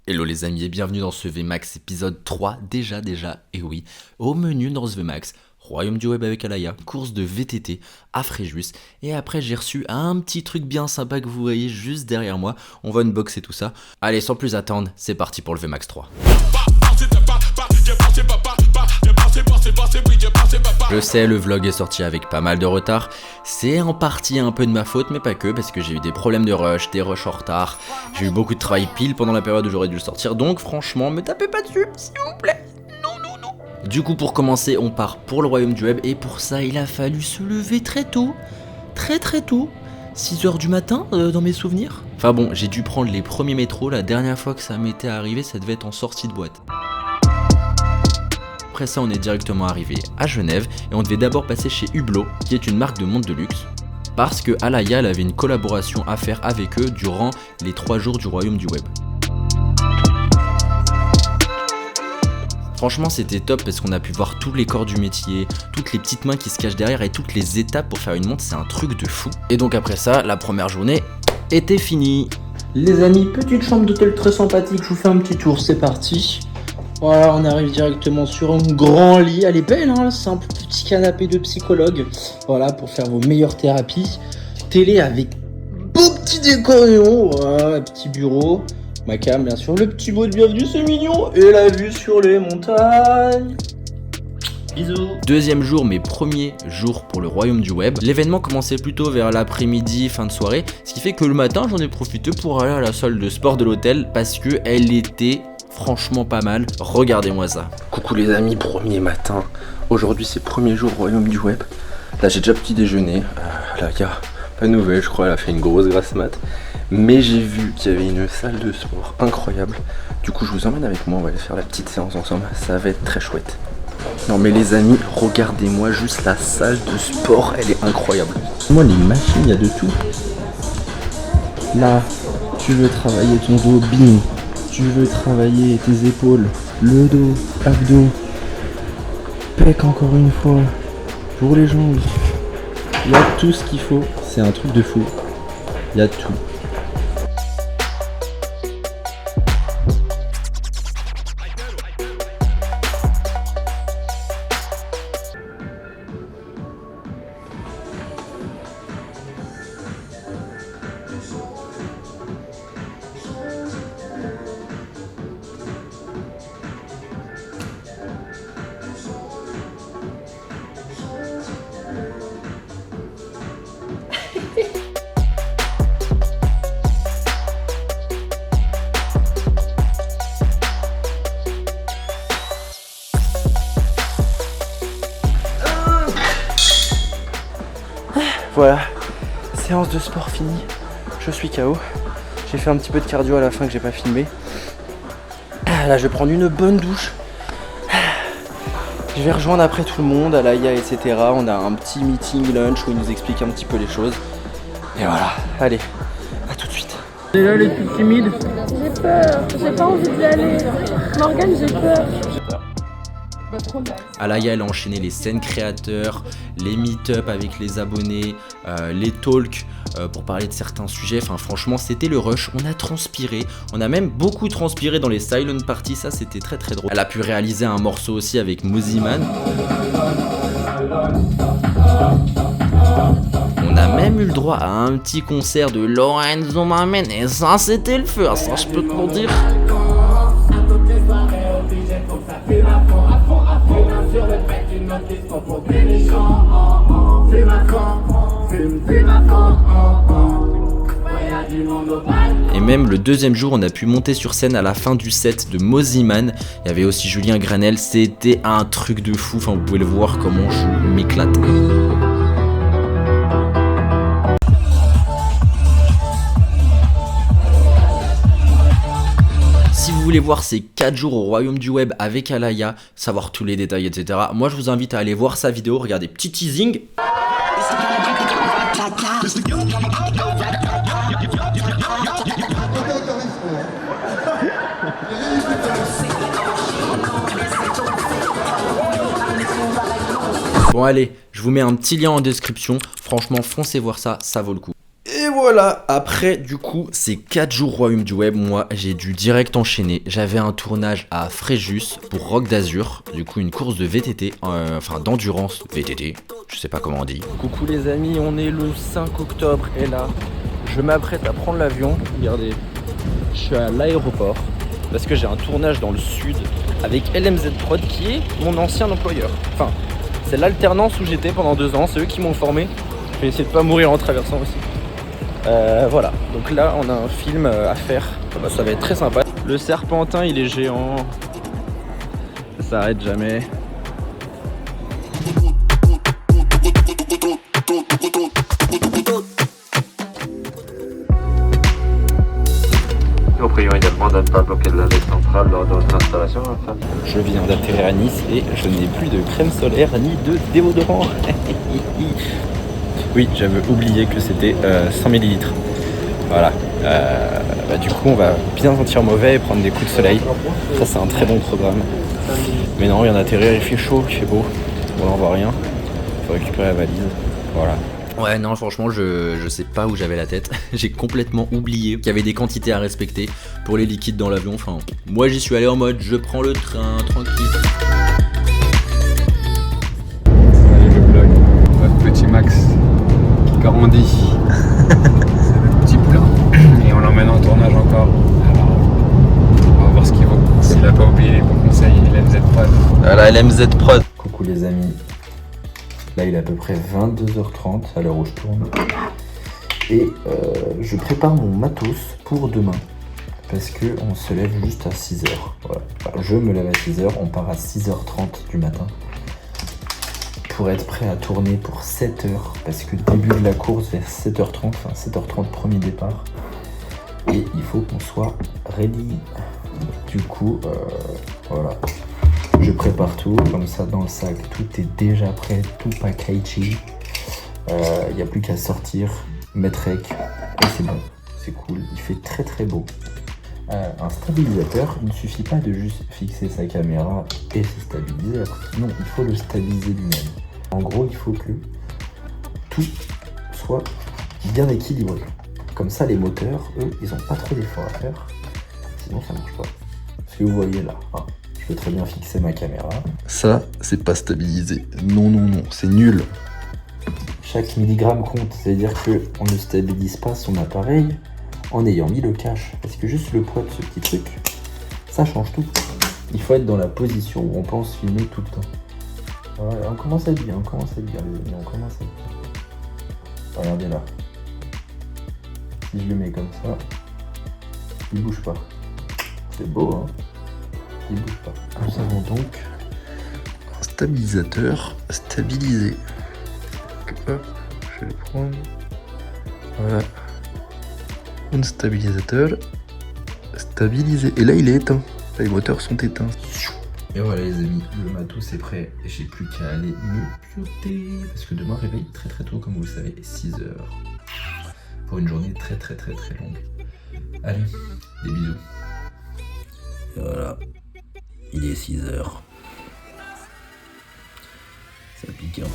Hello les amis et bienvenue dans ce VMAX épisode 3, déjà, et oui, au menu dans ce VMAX, Royaume du Web avec Alaya, course de VTT à Fréjus, et après j'ai reçu un petit truc bien sympa que vous voyez juste derrière moi, on va unboxer tout ça. Allez, sans plus attendre, c'est parti pour le VMAX 3. Je sais, le vlog est sorti avec pas mal de retard, c'est en partie un peu de ma faute, mais pas que, parce que j'ai eu des problèmes de rush, des rushs en retard, j'ai eu beaucoup de travail pile pendant la période où j'aurais dû le sortir, donc franchement, me tapez pas dessus, s'il vous plaît, non. Du coup, pour commencer, on part pour le Royaume du Web, et pour ça, il a fallu se lever très tôt, très tôt, 6h du matin, dans mes souvenirs. Enfin bon, j'ai dû prendre les premiers métros, la dernière fois que ça m'était arrivé, ça devait être en sortie de boîte. Après ça, on est directement arrivé à Genève et on devait d'abord passer chez Hublot, qui est une marque de montre de luxe, parce que Alaya elle avait une collaboration à faire avec eux durant les 3 jours du Royaume du Web. Franchement, c'était top parce qu'on a pu voir tous les corps du métier, toutes les petites mains qui se cachent derrière et toutes les étapes pour faire une montre, c'est un truc de fou. Et donc après ça, la première journée était finie. Les amis, petite chambre d'hôtel très sympathique, je vous fais un petit tour, c'est parti. Voilà, on arrive directement sur un grand lit, elle est belle, hein, simple petit canapé de psychologue, voilà, pour faire vos meilleures thérapies. Télé avec beau petit décorion, voilà, petit bureau, ma cam bien sûr, le petit mot de bienvenue, c'est mignon, et la vue sur les montagnes. Bisous. Deuxième jour, mes premiers jours pour le Royaume du Web. L'événement commençait plutôt vers l'après-midi, fin de soirée, ce qui fait que le matin, j'en ai profité pour aller à la salle de sport de l'hôtel parce que elle était franchement pas mal, regardez-moi ça. Coucou les amis, premier matin. Aujourd'hui c'est premier jour Royaume du Web. Là j'ai déjà petit déjeuner. Là il y a pas de nouvelles, je crois, elle a fait une grosse grasse mat. Mais j'ai vu qu'il y avait une salle de sport incroyable. Du coup je vous emmène avec moi, on va aller faire la petite séance ensemble. Ça va être très chouette. Non mais les amis, regardez-moi juste la salle de sport, elle est incroyable. Moi les machines, il y a de tout. Là, tu veux travailler ton dos, bing. Tu veux travailler tes épaules, le dos, abdos, pec encore une fois, pour les jambes. Il y a tout ce qu'il faut, c'est un truc de fou. Il y a tout. Voilà, séance de sport finie, je suis KO. J'ai fait un petit peu de cardio à la fin que j'ai pas filmé. Là je vais prendre une bonne douche. Je vais rejoindre après tout le monde, Alaya, etc. On a un petit meeting lunch où il nous explique un petit peu les choses. Et voilà, allez, à tout de suite. Et là les plus timides. J'ai peur, j'ai pas envie d'y aller. Morgane, j'ai peur. Alaya elle a enchaîné les scènes créateurs, les meet-up avec les abonnés, les talks pour parler de certains sujets. Enfin franchement c'était le rush, on a transpiré, on a même beaucoup transpiré dans les silent parties, ça c'était très drôle. Elle a pu réaliser un morceau aussi avec Moziman. On a même eu le droit à un petit concert de Lorenzo Mamen et ça c'était le feu, ça je peux te le dire. Et même le deuxième jour, on a pu monter sur scène à la fin du set de Moziman. Il y avait aussi Julien Granel, c'était un truc de fou. Enfin, vous pouvez le voir comment je m'éclate. Si vous voulez voir ces 4 jours au Royaume du Web avec Alaya, savoir tous les détails, etc., moi je vous invite à aller voir sa vidéo. Regardez, petit teasing. Bon allez, je vous mets un petit lien en description. Franchement, foncez voir ça, ça vaut le coup. Et voilà. voilà, après du coup ces 4 jours Royaume du Web, moi j'ai dû direct enchaîner. J'avais un tournage à Fréjus pour Rock d'Azur, du coup une course de VTT, enfin d'endurance VTT, je sais pas comment on dit. Coucou les amis, on est le 5 octobre et là je m'apprête à prendre l'avion. Regardez, je suis à l'aéroport parce que j'ai un tournage dans le sud avec LMZ Prod qui est mon ancien employeur. Enfin, c'est l'alternance où j'étais pendant 2 ans, c'est eux qui m'ont formé. Je vais essayer de pas mourir en traversant aussi. Voilà, donc là on a un film à faire, ça va être très sympa. Le serpentin il est géant, ça s'arrête jamais. Nous prions également de ne pas bloquer de la baie centrale lors de notre installation. Je viens d'atterrir à Nice et je n'ai plus de crème solaire ni de déodorant. Oui, j'avais oublié que c'était 100 ml. Voilà. Du coup, on va bien sentir mauvais et prendre des coups de soleil. Ça, c'est un très bon programme. Mais non, il vient d'atterrir, il fait chaud, il fait beau. Bon, là, on voit rien. Il faut récupérer la valise. Voilà. Ouais, non, franchement, je sais pas où j'avais la tête. J'ai complètement oublié qu'il y avait des quantités à respecter pour les liquides dans l'avion. Enfin, moi, j'y suis allé en mode je prends le train, tranquille. Salut le vlog, votre petit Max qui grandit. C'est le petit poulain. Et on l'emmène en tournage encore. Alors, on va voir ce qu'il vaut. S'il a pas oublié les bons conseils, LMZ Prod. Voilà, LMZ Prod. Coucou les amis. Là il est à peu près 22h30 à l'heure où je tourne. Et je prépare mon matos pour demain. Parce que on se lève juste à 6h. Voilà. Enfin, je me lève à 6h, on part à 6h30 du matin. Pour être prêt à tourner pour 7h. Parce que début de la course vers 7h30, enfin 7h30 premier départ. Et il faut qu'on soit ready. Du coup, voilà. Je prépare tout, comme ça dans le sac, tout est déjà prêt, tout packagé. Il n'y a plus qu'à sortir, mettre rec, et c'est bon, c'est cool, il fait très très beau. Un stabilisateur, il ne suffit pas de juste fixer sa caméra et se stabiliser, non, il faut le stabiliser lui-même. En gros, il faut que tout soit bien équilibré. Comme ça, les moteurs, eux, ils n'ont pas trop d'efforts à faire, sinon ça marche pas. Ce que vous voyez là, hein. Je peux très bien fixer ma caméra. Ça, c'est pas stabilisé. Non, non, non, c'est nul. Chaque milligramme compte, c'est-à-dire qu'on ne stabilise pas son appareil en ayant mis le cache. Parce que juste le poids de ce petit truc, ça change tout. Il faut être dans la position où on pense filmer tout le temps. Voilà, on commence à être bien, les amis, on commence à être bien. Regardez là. Si je le mets comme ça, il bouge pas. C'est beau, hein? Il bouge pas. Nous avons donc un stabilisateur stabilisé. Hop, je vais le prendre. Voilà. Un stabilisateur stabilisé. Et là, il est éteint. Là, les moteurs sont éteints. Et voilà, les amis, le matos est prêt. Et j'ai plus qu'à aller me pioter. Parce que demain, réveille très très tôt, comme vous le savez, 6h. Pour une journée très très très très longue. Allez, des bisous. Et voilà. Il est 6h. Ça pique un peu.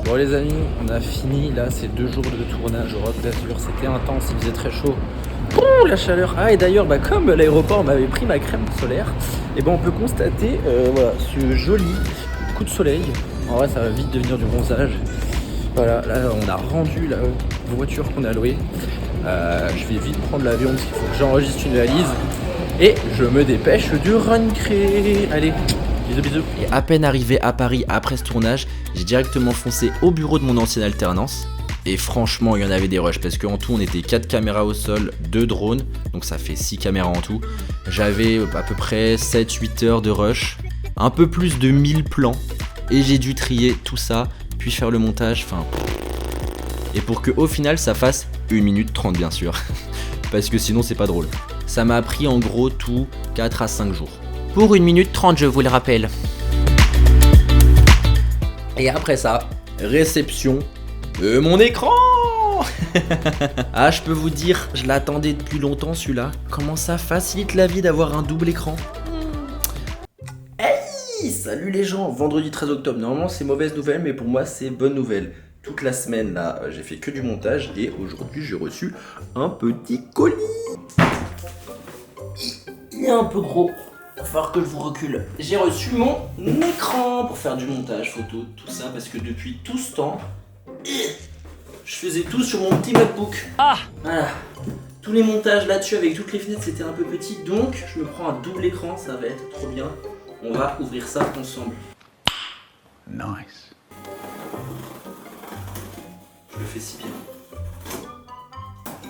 Bon les amis, on a fini là ces 2 jours de tournage au Rock d'Azur, c'était intense, il faisait très chaud. Ouh, la chaleur. Ah et d'ailleurs comme l'aéroport m'avait pris ma crème solaire, et on peut constater voilà, ce joli coup de soleil. En vrai ça va vite devenir du bronzage. Voilà, là on a rendu la voiture qu'on a louée. Je vais vite prendre l'avion parce qu'il faut que j'enregistre une valise. Et je me dépêche du run cré. Allez, bisous bisous. Et à peine arrivé à Paris après ce tournage, j'ai directement foncé au bureau de mon ancienne alternance. Et franchement, il y en avait des rushs parce qu'en tout, on était 4 caméras au sol, 2 drones. Donc ça fait 6 caméras en tout. J'avais à peu près 7-8 heures de rush. Un peu plus de 1000 plans. Et j'ai dû trier tout ça, puis faire le montage. Enfin. Et pour que au final, ça fasse 1 minute 30 bien sûr. Parce que sinon, c'est pas drôle. Ça m'a pris en gros tout 4 à 5 jours. pour 1 minute 30, je vous le rappelle. Et après ça, réception de mon écran. Ah, je peux vous dire, je l'attendais depuis longtemps celui-là. Comment ça facilite la vie d'avoir un double écran. Hey, salut les gens, vendredi 13 octobre. Normalement c'est mauvaise nouvelle, mais pour moi c'est bonne nouvelle. Toute la semaine là, j'ai fait que du montage et aujourd'hui j'ai reçu un petit colis. Il est un peu gros, il va falloir que je vous recule. J'ai reçu mon écran pour faire du montage photo, tout ça, parce que depuis tout ce temps, je faisais tout sur mon petit MacBook. Voilà. Tous les montages là-dessus avec toutes les fenêtres c'était un peu petit, donc je me prends un double écran, ça va être trop bien. On va ouvrir ça ensemble. Nice. Je le fais si bien.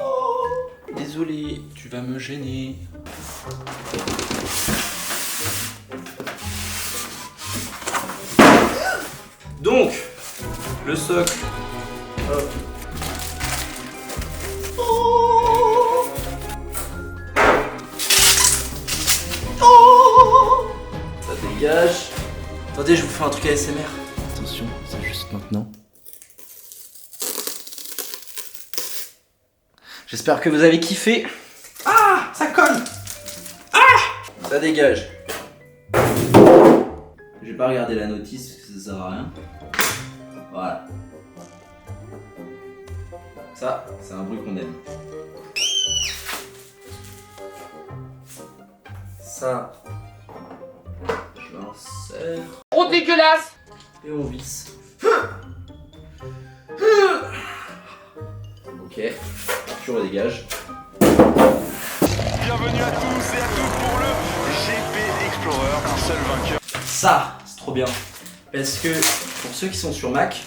Oh, désolé, tu vas me gêner. Donc, le socle. Hop. Oh. Oh. Ça dégage. Attendez, je vous fais un truc ASMR. Attention, c'est juste maintenant. J'espère que vous avez kiffé. Ah, ça colle. Ah, ça dégage. Je vais pas regarder la notice parce que ça sert à rien. Voilà. Ça, c'est un bruit qu'on aime. Ça, je l'insère. Trop dégueulasse. Et on visse. Ok, tu redégages. Bienvenue à tous et à toutes pour le GP Explorer, un seul vainqueur. Ça, c'est trop bien. Parce que pour ceux qui sont sur Mac,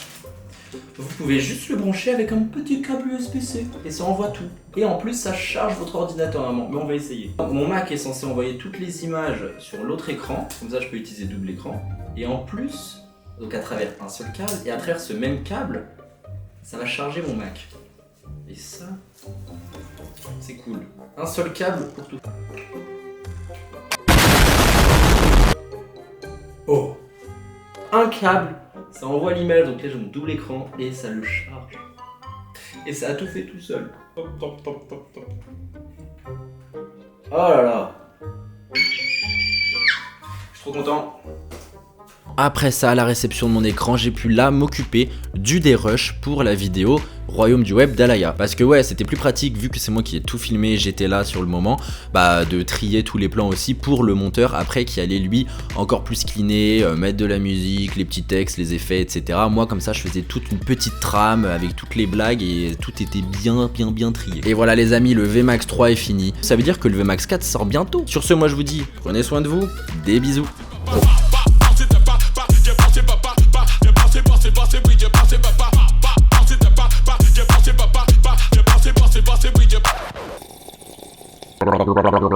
vous pouvez juste le brancher avec un petit câble USB-C et ça envoie tout. Et en plus, ça charge votre ordinateur normalement. Mais on va essayer. Mon Mac est censé envoyer toutes les images sur l'autre écran. Comme ça, je peux utiliser double écran. Et en plus, donc à travers un seul câble et à travers ce même câble, ça va charger mon Mac. Et ça, c'est cool. Un seul câble pour tout. Oh! Un câble, ça envoie l'image, donc là j'ai mon double écran et ça le charge. Et ça a tout fait tout seul. Top, top, top, top, top. Oh là là! Je suis trop content. Après ça, à la réception de mon écran, j'ai pu là m'occuper du dérush pour la vidéo Royaume du Web d'Alaya. Parce que ouais, c'était plus pratique vu que c'est moi qui ai tout filmé, j'étais là sur le moment, bah de trier tous les plans aussi pour le monteur après qui allait lui encore plus cleaner, mettre de la musique, les petits textes, les effets, etc. Moi comme ça je faisais toute une petite trame avec toutes les blagues et tout était bien trié. Et voilà les amis, le VMAX 3 est fini. Ça veut dire que le VMAX 4 sort bientôt. Sur ce, moi je vous dis, prenez soin de vous, des bisous. Blah, blah, blah, blah, blah.